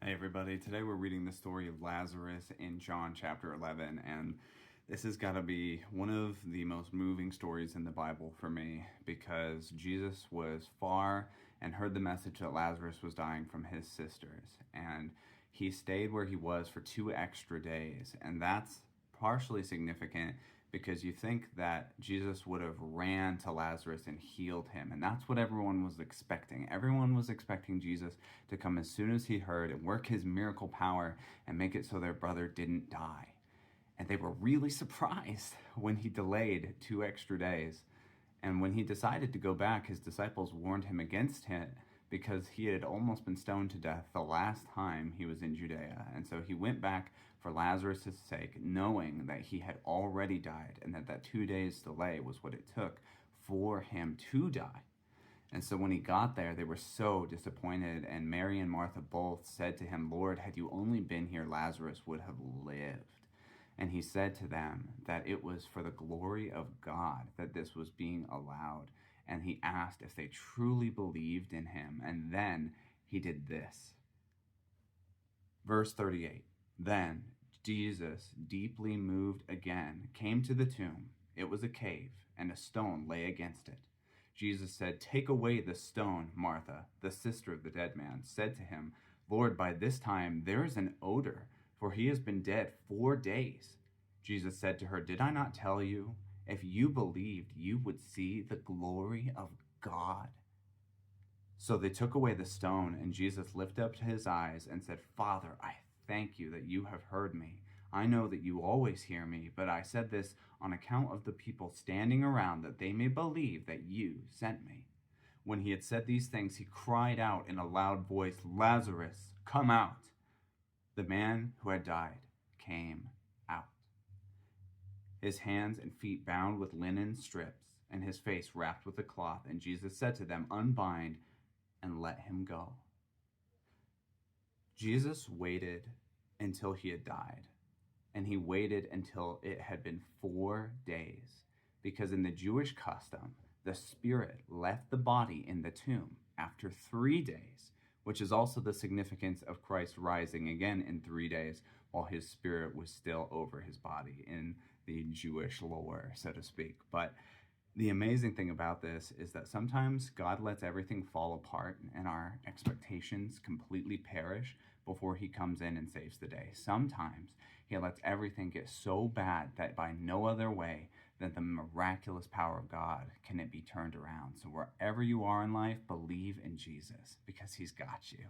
Hey everybody, today we're reading the story of Lazarus in John chapter 11, and this has got to be one of the most moving stories in the Bible for me, because Jesus was far and heard the message that Lazarus was dying from his sisters, and he stayed where he was for 2 extra days, and that's partially significant because you think that Jesus would have ran to Lazarus and healed him. And that's what everyone was expecting. Everyone was expecting Jesus to come as soon as he heard and work his miracle power and make it so their brother didn't die. And they were really surprised when he delayed 2 extra days. And when he decided to go back, his disciples warned him against it because he had almost been stoned to death the last time he was in Judea. And so he went back for Lazarus' sake, knowing that he had already died and that 2 days delay was what it took for him to die. And so when he got there, they were so disappointed, and Mary and Martha both said to him, "Lord, had you only been here, Lazarus would have lived." And he said to them that it was for the glory of God that this was being allowed. And he asked if they truly believed in him. And then he did this. Verse 38, "Then Jesus, deeply moved again, came to the tomb. It was a cave, and a stone lay against it. Jesus said, 'Take away the stone.' Martha, the sister of the dead man, said to him, 'Lord, by this time there is an odor, for he has been dead 4 days. Jesus said to her, 'Did I not tell you? If you believed, you would see the glory of God.' So they took away the stone, and Jesus lifted up his eyes and said, 'Father, I thank you that you have heard me. I know that you always hear me, but I said this on account of the people standing around, that they may believe that you sent me.' When he had said these things, he cried out in a loud voice, 'Lazarus, come out!' The man who had died came out, his hands and feet bound with linen strips, and his face wrapped with a cloth. And Jesus said to them, 'Unbind and let him go.'" Jesus waited until he had died, and he waited until it had been 4 days, because in the Jewish custom, the spirit left the body in the tomb after 3 days, which is also the significance of Christ rising again in 3 days while his spirit was still over his body in the Jewish lore, so to speak. But the amazing thing about this is that sometimes God lets everything fall apart and our expectations completely perish before he comes in and saves the day. Sometimes he lets everything get so bad that by no other way than the miraculous power of God can it be turned around. So wherever you are in life, believe in Jesus, because he's got you.